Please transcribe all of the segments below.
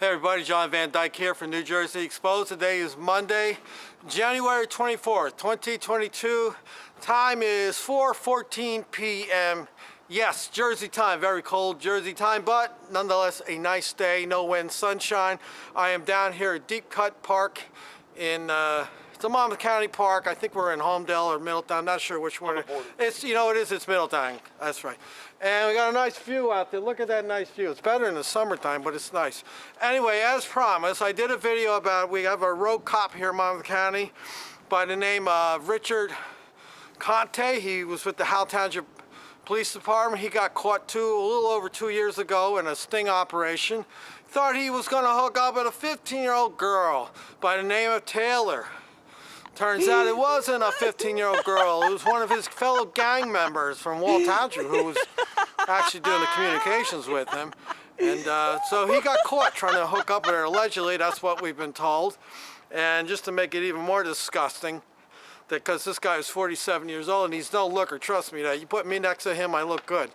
Hey everybody, John Van Dyke here from New Jersey Exposed. Today is Monday, January 24th, 2022. Time is 4:14 p.m. Yes, Jersey time, very cold Jersey time, but nonetheless a nice day, no wind, sunshine. I am down here at Deep Cut Park in it's a Monmouth County park. I think we're in Homedale or Middletown, not sure which one. It's, you know, it's Middletown, that's right. And we got a nice view out there. Look at that nice view. It's better in the summertime, but it's nice. Anyway, as promised, I did a video about, we have a rogue cop here in Monmouth County by the name of Richard Conte. He was with the Howell Township Police Department. He got caught a little over 2 years ago in a sting operation. Thought he was gonna hook up with a 15-year-old girl by the name of Taylor. Turns out it wasn't a 15-year-old girl. It was one of his fellow gang members from Wall Township who was actually doing the communications with him. And so he got caught trying to hook up with her, allegedly. That's what we've been told. And just to make it even more disgusting, because this guy is 47 years old and he's no looker, trust me, that you put me next to him, I look good.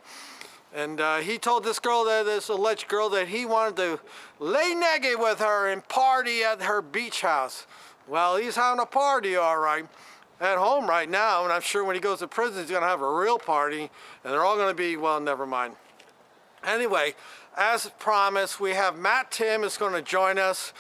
And he told this girl, this alleged girl, that he wanted to lay naked with her and party at her beach house. Well, he's having a party, all right, at home right now, and I'm sure when he goes to prison, he's gonna have a real party, and they're all gonna be, well, never mind. Anyway, as promised, we have Matt Tim is gonna join us.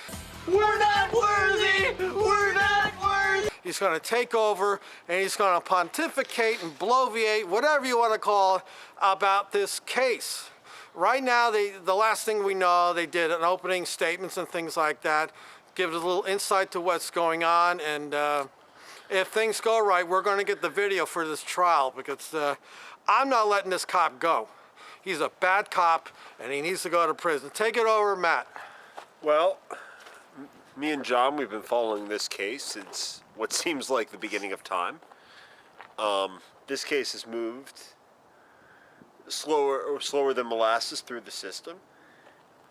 We're not worthy! We're not worthy! He's gonna take over, and he's gonna pontificate and bloviate, whatever you wanna call it, about this case. Right now, the last thing we know, they did an opening statements and things like that. Give us a little insight to what's going on, and if things go right, we're going to get the video for this trial, because I'm not letting this cop go. He's a bad cop, and he needs to go to prison. Take it over, Matt. Well, me and John, we've been following this case since what seems like the beginning of time. This case has moved slower than molasses through the system.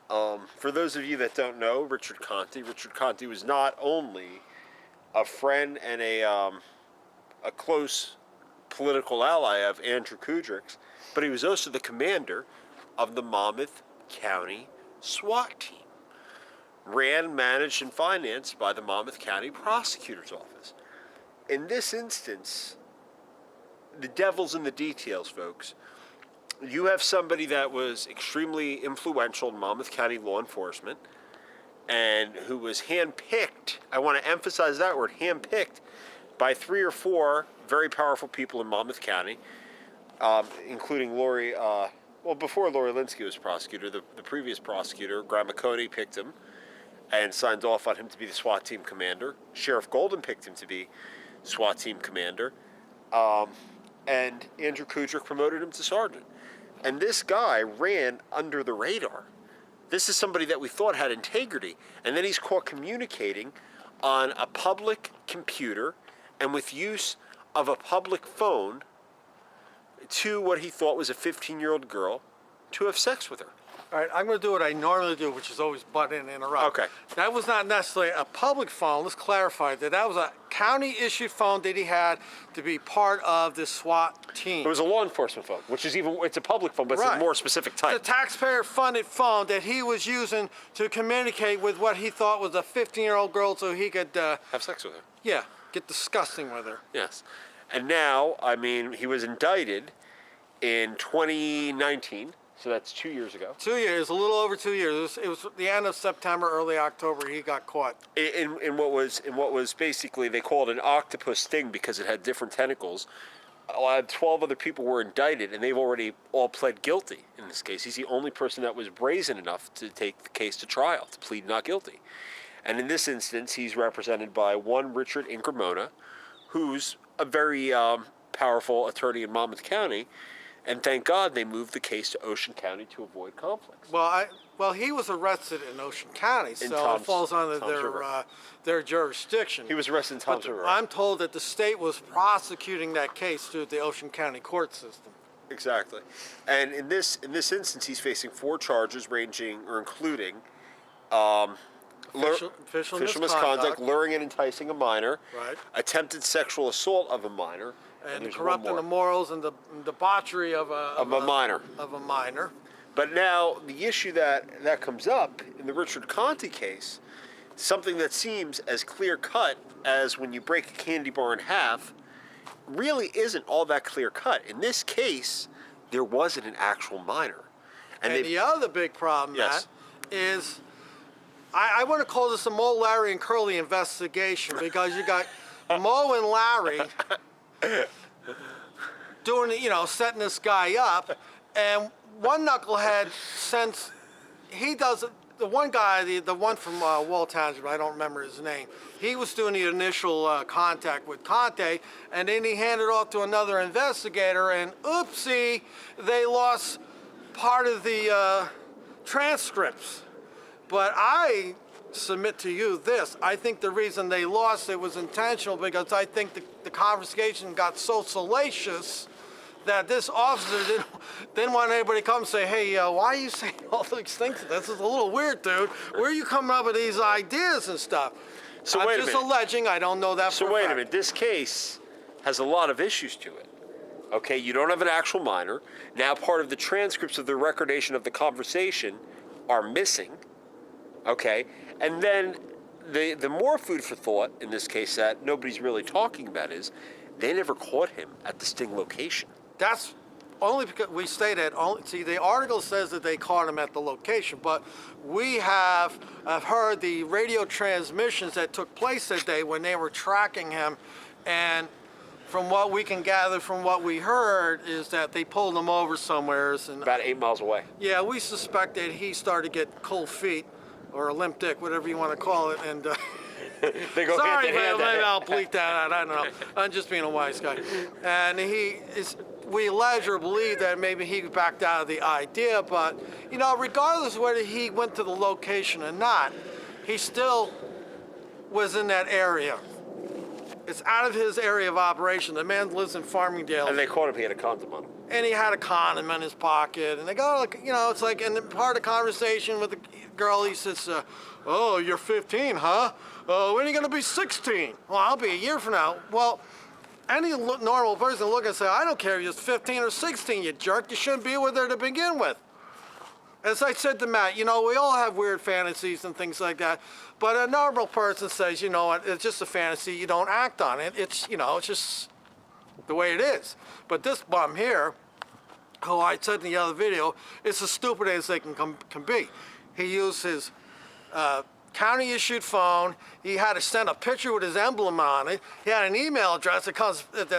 For those of you that don't know, Richard Conte was not only a friend and a close political ally of Andrew Kudrick's, but he was also the commander of the Monmouth County SWAT team, ran, managed, and financed by the Monmouth County Prosecutor's Office. In this instance, the devil's in the details, folks. You have somebody that was extremely influential in Monmouth County law enforcement and who was handpicked, I want to emphasize that word, handpicked, by 3 or 4 very powerful people in Monmouth County, including Lori, before Lori Linsky was prosecutor, the previous prosecutor, Graham McConey, picked him and signed off on him to be the SWAT team commander. Sheriff Golden picked him to be SWAT team commander, and Andrew Kudrick promoted him to sergeant. And this guy ran under the radar. This is somebody that we thought had integrity. And then he's caught communicating on a public computer and with use of a public phone to what he thought was a 15-year-old girl to have sex with her. All right, I'm going to do what I normally do, which is always butt in and interrupt. Okay. That was not necessarily a public phone. Let's clarify that. That was a county-issued phone that he had to be part of this SWAT team. It was a law enforcement phone, which is it's a public phone, but right. It's a more specific type. It's a taxpayer-funded phone that he was using to communicate with what he thought was a 15-year-old girl so he could... have sex with her. Yeah, get disgusting with her. Yes. And now, I mean, he was indicted in 2019. So that's 2 years ago. 2 years, a little over 2 years. It was the end of September, early October. He got caught. In what was basically, they called an octopus sting because it had different tentacles. 12 other people were indicted, and they've already all pled guilty in this case. He's the only person that was brazen enough to take the case to trial, to plead not guilty. And in this instance, he's represented by one Richard Incremona, who's a very powerful attorney in Monmouth County. And thank God they moved the case to Ocean County to avoid conflicts. Well, he was arrested in Ocean County, so it falls under their jurisdiction. He was arrested in Tom's River. I'm told that the state was prosecuting that case through the Ocean County court system. Exactly. And in this instance, he's facing 4 charges including official misconduct, luring and enticing a minor, right, attempted sexual assault of a minor, and corrupting the morals and the debauchery of a minor. But now the issue that comes up in the Richard Conte case, something that seems as clear cut as when you break a candy bar in half, really isn't all that clear cut. In this case, there wasn't an actual minor. And the other big problem, Yes. Matt, is I want to call this a Mo, Larry, and Curly investigation, because you got Mo and Larry doing, setting this guy up, and one knucklehead, since he does it, the one guy, the one from Wall Township, I don't remember his name, he was doing the initial contact with Conte, and then he handed off to another investigator, and oopsie, they lost part of the transcripts. But I submit to you this, I think the reason they lost it was intentional, because I think the conversation got so salacious that this officer didn't want anybody to come and say, hey, why are you saying all these things? This is a little weird, dude. Where are you coming up with these ideas and stuff? So I'm wait a just minute. alleging, I don't know that for So a wait a fact. minute, this case has a lot of issues to it. Okay, you don't have an actual minor. Now part of the transcripts of the recordation of the conversation are missing. Okay, and then the more food for thought in this case that nobody's really talking about is they never caught him at the sting location. That's only because we stated, see, the article says that they caught him at the location, but we have heard the radio transmissions that took place that day when they were tracking him, and from what we can gather from what we heard is that they pulled him over somewheres, and About 8 miles away. yeah, we suspect that he started to get cold feet or a limp dick, whatever you want to call it, and They go sorry, hand in hand. maybe I'll bleep that out. I don't know. I'm just being a wise guy. And we allege or believe that maybe he backed out of the idea, but, regardless of whether he went to the location or not, he still was in that area. It's out of his area of operation. The man lives in Farmingdale. And they caught him, he had a condom on him. And he had a condom in his pocket, and they go, it's like, and part of the conversation with the girl, he says, oh, you're 15, huh? When are you gonna be 16? Well, I'll be a year from now. Well, any normal person look and say, I don't care if you're 15 or 16, you jerk, you shouldn't be with her to begin with. As I said to Matt, we all have weird fantasies and things like that, but a normal person says, you know what, it's just a fantasy, you don't act on it. It's, it's just the way it is. But this bum here, who I said in the other video, is as stupid as they can be. He used his county-issued phone. He had to send a picture with his emblem on it. He had an email address that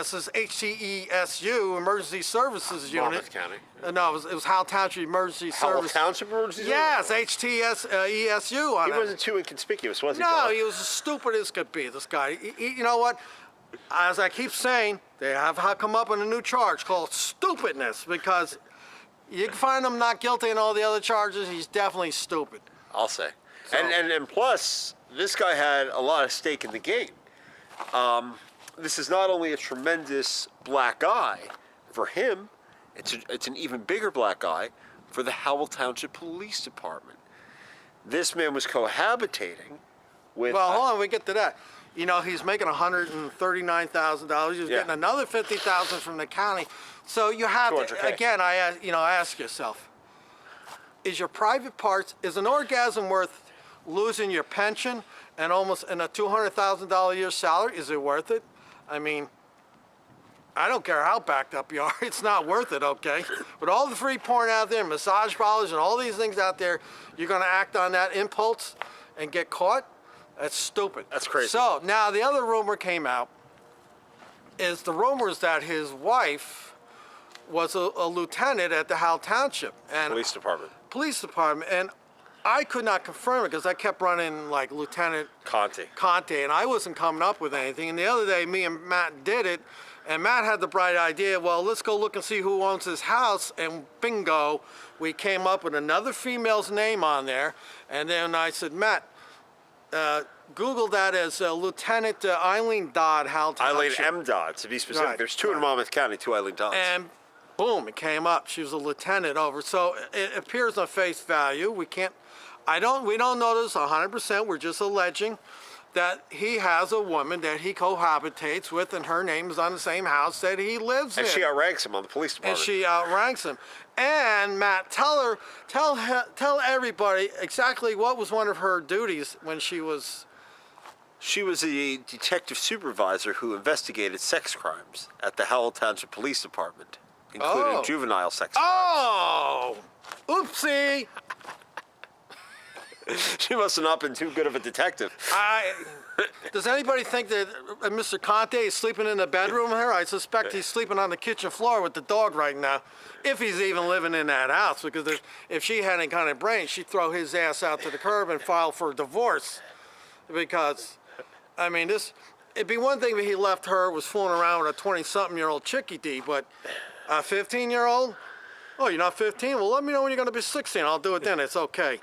says HTESU, Emergency Services Unit. Monmouth County. No, it was Howell Township Emergency Howell Service. Township Emergency Yes, Service? HTESU on He it. wasn't too inconspicuous, was he, No, John? he was as stupid as could be, this guy. You know what? As I keep saying, they have come up with a new charge called stupidness, because you can find him not guilty in all the other charges. He's definitely stupid. I'll say. So- And plus, this guy had a lot of stake in the game. This is not only a tremendous black eye for him, it's an even bigger black eye for the Howell Township Police Department. This man was cohabitating with... Well, hold on, we get to that. He's making $139,000. He's Yeah. getting another $50,000 from the county. So you have to, 200K. again, I ask yourself, is your private parts, is an orgasm worth losing your pension and almost a $200,000 a year salary? Is it worth it? I mean, I don't care how backed up you are, it's not worth it, okay? But all the free porn out there, massage parlors and all these things out there, you're gonna act on that impulse and get caught? That's stupid. That's crazy. So now the other rumor came out is the rumors that his wife was a lieutenant at the Howell Township and Police Department. and I could not confirm it because I kept running like Lieutenant Conte. and I wasn't coming up with anything. And the other day, me and Matt did it, and Matt had the bright idea, well, let's go look and see who owns this house, and bingo, we came up with another female's name on there, and then I said, Matt, Google that as Lieutenant Eileen Dodd, Howell Eileen Township. M. Dodd, to be specific. Right, There's two in right. Monmouth County, two Eileen Dodds. And boom, it came up. She was a lieutenant over. So it appears on face value. We don't know this 100%. We're just alleging that he has a woman that he cohabitates with, and her name is on the same house that he lives in. And she outranks him on the police department. And she outranks him. And Matt, tell everybody exactly what was one of her duties when she was. She was a detective supervisor who investigated sex crimes at the Howell Township Police Department, including juvenile sex crimes. Oh, oopsie! She must have not been too good of a detective. Does anybody think that Mr. Conte is sleeping in the bedroom here? I suspect he's sleeping on the kitchen floor with the dog right now, if he's even living in that house. Because if she had any kind of brain, she'd throw his ass out to the curb and file for divorce. Because, I mean, it'd be one thing if he left her, was fooling around with a 20-something-year-old chickie D, but a 15-year-old? Oh, you're not 15? Well, let me know when you're going to be 16. I'll do it then. It's okay.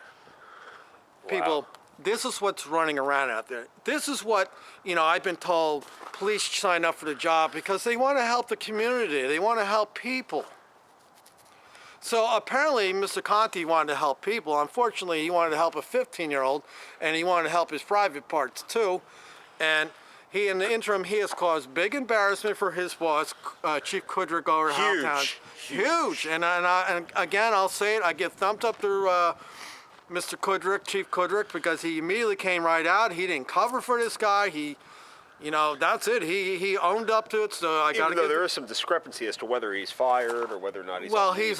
People, Wow. this is what's running around out there. This is what, I've been told police sign up for the job because they want to help the community. They want to help people. So apparently Mr. Conte wanted to help people. Unfortunately, he wanted to help a 15-year-old, and he wanted to help his private parts too. And he, in the interim, he has caused big embarrassment for his boss, Chief Kudrick over at Howell Township. Huge. And again, I'll say it, I give thumbs up to Mr. Kudrick, Chief Kudrick, because he immediately came right out. He didn't cover for this guy. That's it. He owned up to it. So I got to. Even though there is some discrepancy as to whether he's fired or whether or not he's. Well, he's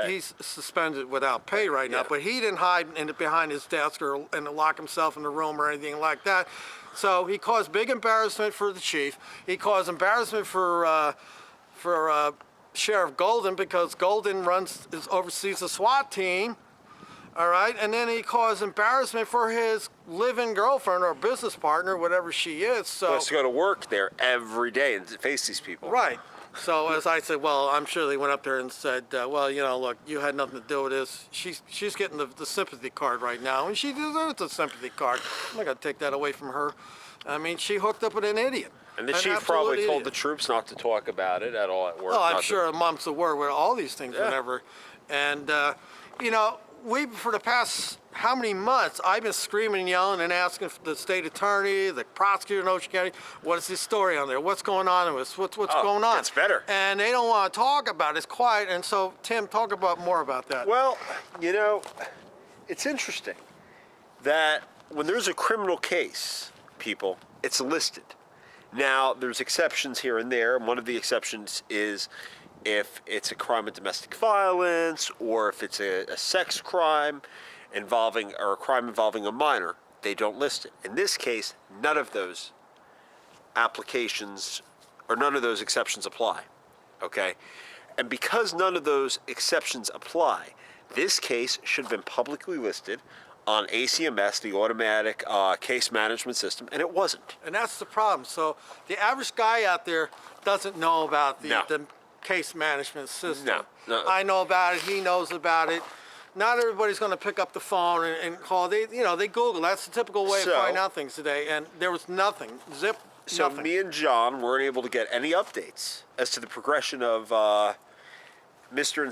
he's suspended without pay right now. Yeah. But he didn't hide behind his desk and lock himself in the room or anything like that. So he caused big embarrassment for the chief. He caused embarrassment for Sheriff Golden, because Golden oversees the SWAT team. All right, and then he caused embarrassment for his live-in girlfriend or business partner, whatever she is. So He has to go to work there every day and face these people. right. So as I said, well, I'm sure they went up there and said, look, you had nothing to do with this. She's getting the sympathy card right now, and she deserves a sympathy card. I'm not gonna take that away from her. I mean, she hooked up with an idiot. And the An chief probably absolute told idiot. the troops not to talk about it at all at work. Oh, I'm not to- sure a month's the word with all these things, Yeah. whenever. And, for the past how many months, I've been screaming and yelling and asking the state attorney, the prosecutor in Ocean County, what is this story on there? What's going on in this? What's going on? That's better. And they don't want to talk about it. It's quiet. And so, Tim, talk about more about that. Well, it's interesting that when there's a criminal case, people, it's listed. Now, there's exceptions here and there, and one of the exceptions is if it's a crime of domestic violence or if it's a sex crime or a crime involving a minor, they don't list it. In this case, none of those applications or none of those exceptions apply, okay? And because none of those exceptions apply, this case should have been publicly listed on ACMS, the automatic case management system, and it wasn't. And that's the problem. So the average guy out there doesn't know about the case management system. No. I know about it. He knows about it. Not everybody's going to pick up the phone and call. They Google. That's the typical way of finding out things today. And there was nothing. Zip. So nothing. me and John weren't able to get any updates as to the progression of Mr.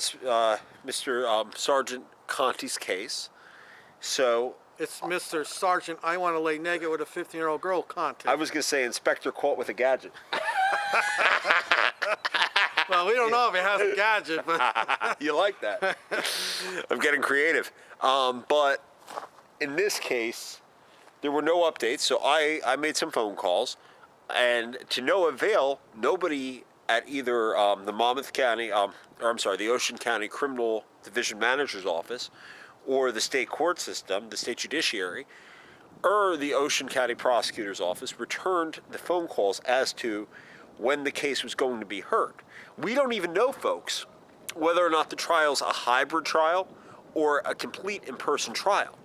Sergeant Conte's case. So It's Mr. Sergeant, I want to lay naked with a 15-year-old girl Conte. I was going to say Inspector caught with a gadget. Well, we don't know if he has a gadget, but You like that? I'm getting creative. But in this case, there were no updates, so I made some phone calls, and to no avail, nobody at either the the Ocean County Criminal Division Manager's Office or the state court system, the state judiciary, or the Ocean County Prosecutor's Office returned the phone calls as to when the case was going to be heard. We don't even know, folks, whether or not the trial's a hybrid trial or a complete in-person trial.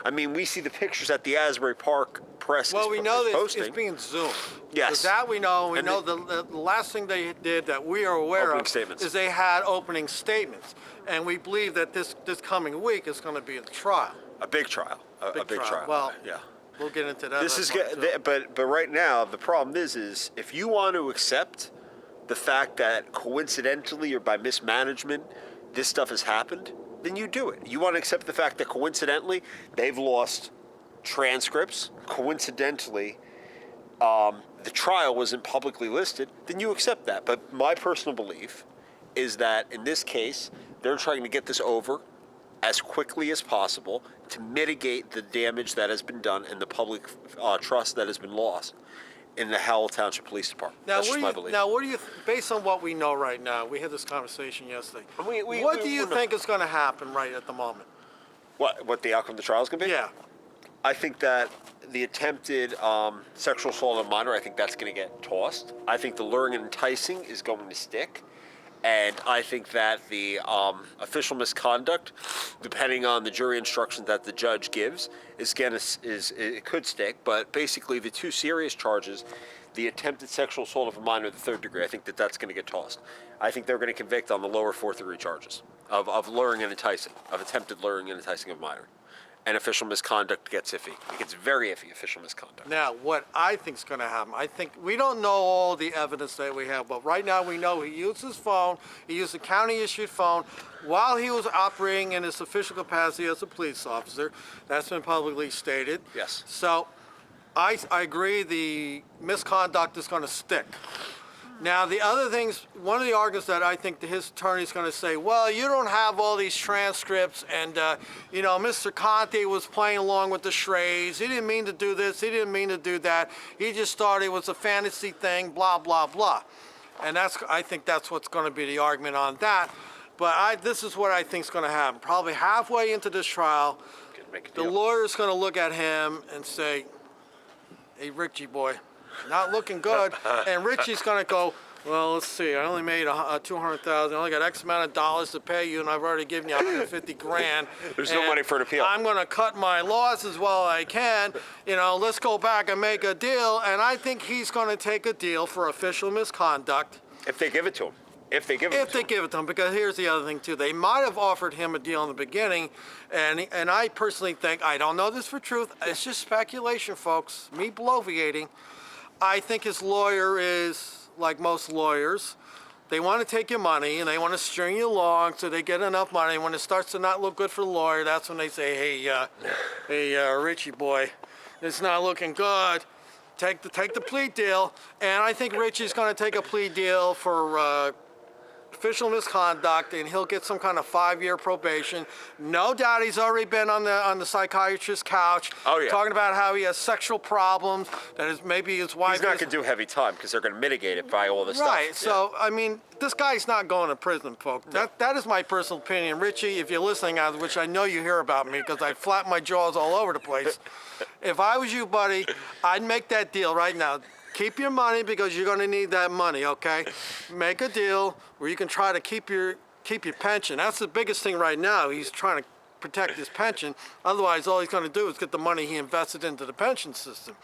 I mean, we see the pictures at the Asbury Park Press well, we know is that posting. it's being zoomed. Yes. So that we know. We And know the last thing they did that we are aware Opening of statements. is they had opening statements. And we believe that this coming week is going to be the trial. A big trial. A big trial. Well, yeah. we'll get into that. This is more, too. but right now the problem is if you want to accept the fact that coincidentally or by mismanagement this stuff has happened, then you do it. You want to accept the fact that coincidentally they've lost transcripts, coincidentally, the trial wasn't publicly listed, then you accept that. But my personal belief is that in this case, they're trying to get this over as quickly as possible to mitigate the damage that has been done and the public trust that has been lost in the Howell Township Police Department. Now, That's just my belief. now, what do you, based on what we know right now, we had this conversation yesterday. We What do you think is going to happen right at the moment? What the outcome of the trial is going to be? Yeah. I think that the attempted sexual assault on a minor, I think that's going to get tossed. I think the luring and enticing is going to stick. And I think that the official misconduct, depending on the jury instruction that the judge gives, it could stick. But basically, the two serious charges, the attempted sexual assault of a minor, the third degree, I think that that's going to get tossed. I think they're going to convict on the lower fourth degree charges of luring and enticing, of attempted luring and enticing of a minor. And official misconduct gets iffy. It gets very iffy, official misconduct. Now, what I think is going to happen, I think we don't know all the evidence that we have, but right now we know he used his phone, he used a county-issued phone while he was operating in his official capacity as a police officer. That's been publicly stated. Yes. So I agree the misconduct is going to stick. Now, the other things, one of the arguments that I think that his attorney is going to say, well, you don't have all these transcripts, and, you know, Mr. Conte was playing along with the charades. He didn't mean to do this. He didn't mean to do that. He just thought it was a fantasy thing, blah, blah, blah. And I think that's what's going to be the argument on that. But this is what I think is going to happen. Probably halfway into this trial, the lawyer's going to look at him and say, hey, Richie boy, not looking good. And Richie's going to go, well, let's see, I only made $200,000. I only got X amount of dollars to pay you, and I've already given you 150 grand. There's no money for an appeal. I'm going to cut my losses while I can. You know, let's go back and make a deal. And I think he's going to take a deal for official misconduct. If they give it to him. If they give it to him, because here's the other thing too. They might have offered him a deal in the beginning, and I personally think, I don't know this for truth, it's just speculation, folks, me bloviating. I think his lawyer is like most lawyers. They want to take your money and they want to string you along so they get enough money. When it starts to not look good for the lawyer, that's when they say, hey, Richie boy, it's not looking good. Take the plea deal. And I think Richie's going to take a plea deal for official misconduct, and he'll get some kind of 5-year probation. No doubt he's already been on the psychiatrist's couch, talking about how he has sexual problems, that maybe his wife. He's not going to do heavy time because they're going to mitigate it by all this stuff. Right. So I mean, this guy's not going to prison, folks. That is my personal opinion. Richie, if you're listening, which I know you hear about me because I flap my jaws all over the place. If I was you, buddy, I'd make that deal right now. Keep your money because you're going to need that money, okay? Make a deal where you can try to keep your pension. That's the biggest thing right now. He's trying to protect his pension. Otherwise, all he's going to do is get the money he invested into the pension system.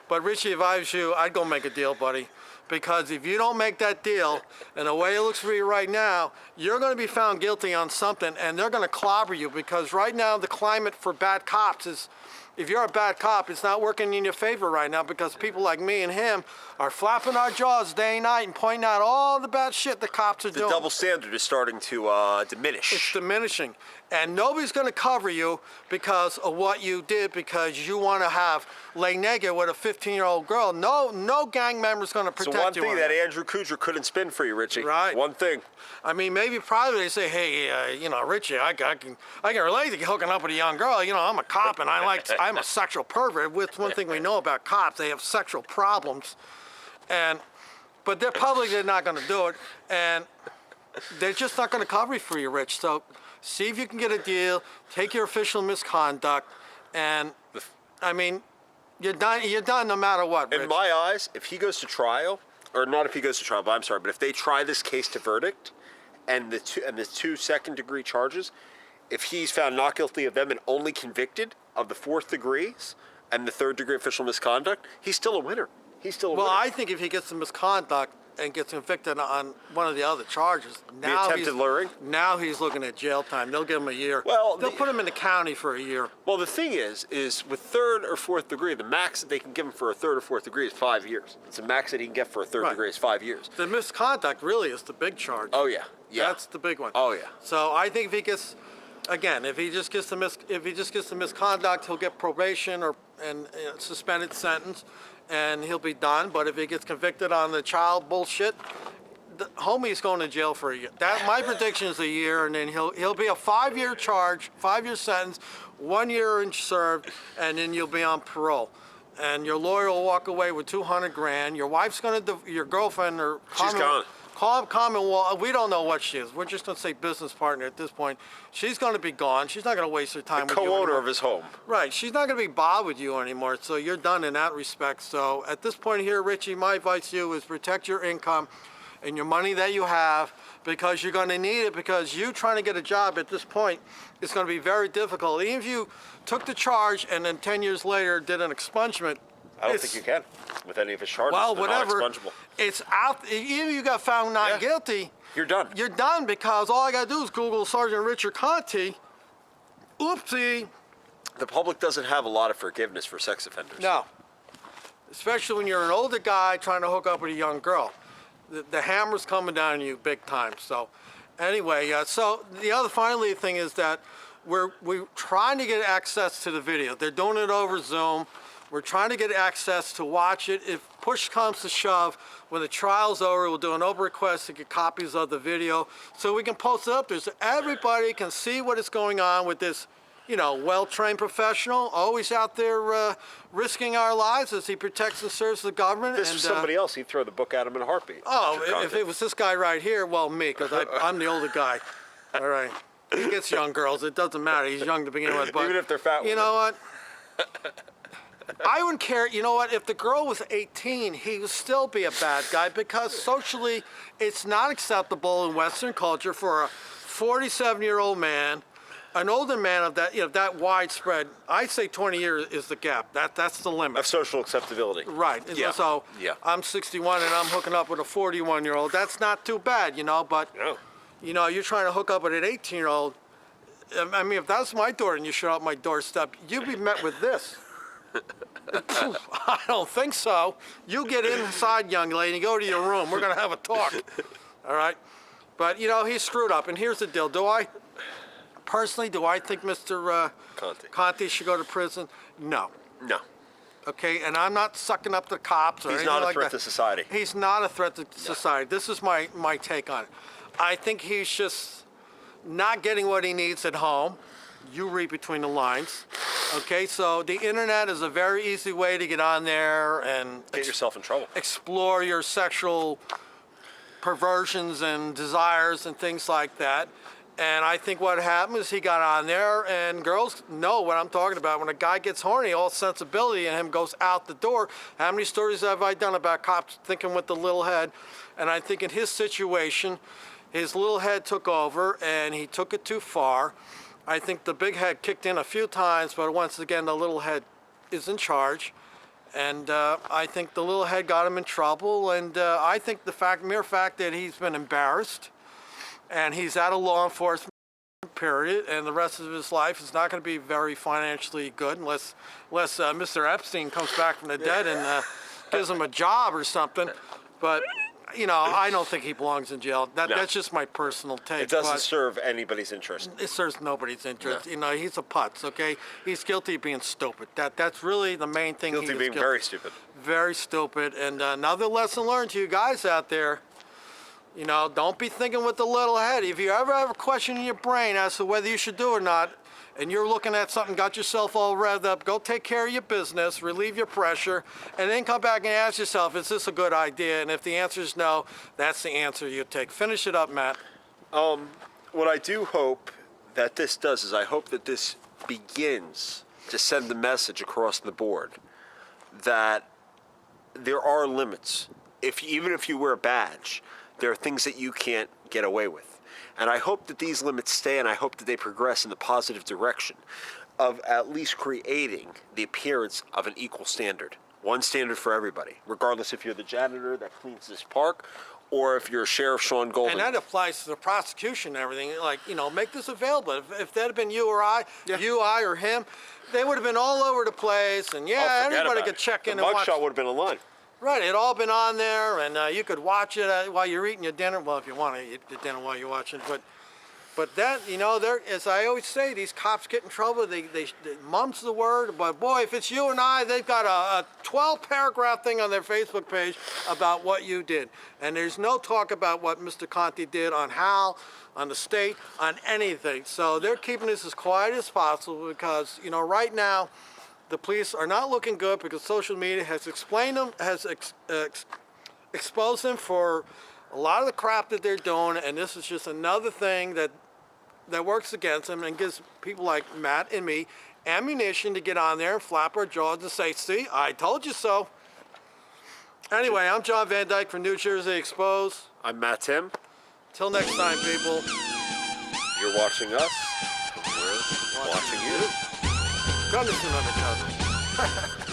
But Richie, if I was you, I'd go make a deal, buddy. Because if you don't make that deal, and the way it looks for you right now, you're going to be found guilty on something, and they're going to clobber you. Because right now, the climate for bad cops is, if you're a bad cop, it's not working in your favor right now because people like me and him are flapping our jaws day and night and pointing out all the bad shit the cops are doing. The double standard is starting to diminish. It's diminishing. And nobody's going to cover you because of what you did because you want to lay naked with a 15-year-old girl. No gang member's going to protect you. So one thing that Andrew Kudra couldn't spin for you, Richie. Right. One thing. I mean, maybe probably they say, hey, you know, Richie, I can relate to hooking up with a young girl. You know, I'm a cop and I'm a sexual pervert. With one thing we know about cops, they have sexual problems. But they're not going to do it. And they're just not going to cover you for you, Rich. So see if you can get a deal, take your official misconduct, and, I mean, you're done no matter what, Rich. In my eyes, if he goes to trial, or not if he goes to trial, but I'm sorry, but if they try this case to verdict, and the two second-degree charges, if he's found not guilty of them and only convicted of the fourth degrees and the third-degree official misconduct, he's still a winner. He's still a winner. Well, I think if he gets the misconduct and gets convicted on one of the other charges, the attempted luring? Now he's looking at jail time. They'll give him a year. Well, they'll put him in the county for a year. Well, the thing is with third or fourth degree, the max that they can give him for a third or fourth degree is 5 years. It's the max that he can get for a third degree is 5 years. The misconduct really is the big charge. Oh, yeah. Yeah. That's the big one. Oh, yeah. So I think if he gets Again, if he just gets the misconduct, he'll get probation and suspended sentence, and he'll be done. But if he gets convicted on the child bullshit, the homie's going to jail for a year. My prediction is a year, and then he'll be a 5-year charge, 5-year sentence, 1 year in served, and then you'll be on parole. And your lawyer will walk away with $200,000. Your wife's your girlfriend or She's gone. Commonwealth, we don't know what she is. We're just going to say business partner at this point. She's going to be gone. She's not going to waste her time with you Co-owner anymore. of his home. Right. She's not going to be bothered with you anymore, so you're done in that respect. So at this point here, Richie, my advice to you is protect your income and your money that you have, because you're going to need it, because you trying to get a job at this point is going to be very difficult. Even if you took the charge and then 10 years later did an expungement, I don't think you can with any of his charges. well, They're whatever. not expungible. It's out. Even if you got found not guilty, You're done. you're done, because all I got to do is Google Sergeant Richard Conte. Oopsie. The public doesn't have a lot of forgiveness for sex offenders. No. Especially when you're an older guy trying to hook up with a young girl. The hammer's coming down on you big time. So anyway, so the other finally thing is that we're trying to get access to the video. They're doing it over Zoom. We're trying to get access to watch it. If push comes to shove, when the trial's over, we'll do an open request to get copies of the video so we can post it up there so everybody can see what is going on with this, well-trained professional, always out there risking our lives as he protects and serves the government. If this was somebody else, he'd throw the book at him in a heartbeat. Oh, Richard if Conte. it was this guy right here, well, me, because I'm the older guy. All right. He gets young girls. It doesn't matter. He's young to begin with. But Even if they're fat you women. know what? I wouldn't care. You know what? If the girl was 18, he would still be a bad guy, because socially it's not acceptable in Western culture for a 47-year-old man, an older man of that, that widespread. I say 20 years is the gap. That's the limit. Of social acceptability. Right. Yeah. So Yeah. I'm 61 and I'm hooking up with a 41-year-old. That's not too bad, but No. you're trying to hook up with an 18-year-old. I mean, if that's my door and you show up my doorstep, you'd be met with this. I don't think so. You get inside, young lady, go to your room. We're going to have a talk. All right? But, he screwed up. And here's the deal. Do I think Mr. Conte should go to prison? No. No. Okay? And I'm not sucking up the cops or He's anything not a like threat that. to society. He's not a threat to society. This is my take on it. I think he's just not getting what he needs at home. You read between the lines. Okay, so the internet is a very easy way to get on there and Get yourself in trouble. explore your sexual perversions and desires and things like that. And I think what happened is he got on there, and girls know what I'm talking about. When a guy gets horny, all sensibility in him goes out the door. How many stories have I done about cops thinking with the little head? And I think in his situation, his little head took over, and he took it too far. I think the big head kicked in a few times, but once again, the little head is in charge. And I think the little head got him in trouble. And I think the mere fact that he's been embarrassed and he's out of law enforcement, period, and the rest of his life is not going to be very financially good unless Mr. Epstein comes back from the dead and gives him a job or something. But I don't think he belongs in jail. That's just my personal take. It doesn't but serve anybody's interest. it serves nobody's interest. No. He's a putz, okay? He's guilty of being stupid. That's really the main thing. Guilty of being very stupid. Very stupid. And another lesson learned to you guys out there, don't be thinking with the little head. If you ever have a question in your brain as to whether you should do or not, and you're looking at something, got yourself all revved up, go take care of your business, relieve your pressure, and then come back and ask yourself, is this a good idea? And if the answer is no, that's the answer you take. Finish it up, Matt. What I do hope that this does is I hope that this begins to send the message across the board that there are limits. Even if you wear a badge, there are things that you can't get away with. And I hope that these limits stay, and I hope that they progress in the positive direction of at least creating the appearance of an equal standard. One standard for everybody, regardless if you're the janitor that cleans this park or if you're Sheriff Sean Golden. And that applies to the prosecution and everything. Like, make this available. If that had been you or I, I or him, they would have been all over the place. And everybody could check in the and watch. The mugshot would have been online. Right, it all been on there, and you could watch it while you're eating your dinner. Well, if you want to eat your dinner while you're watching, but But that, you know, as I always say, these cops get in trouble. They mum's the word. But boy, if it's you and I, they've got a 12-paragraph thing on their Facebook page about what you did. And there's no talk about what Mr. Conte did on Hal, on the state, on anything. So they're keeping this as quiet as possible because, you know, right now, the police are not looking good because social media has explained them, has exposed them for a lot of the crap that they're doing. And this is just another thing that works against them and gives people like Matt and me ammunition to get on there and flap our jaws and say, see, I told you so. Anyway, I'm John Van Dyke from New Jersey Exposed. I'm Matt Tim. Till next time, people. You're watching us. We're watching you. Goodness, another cousin.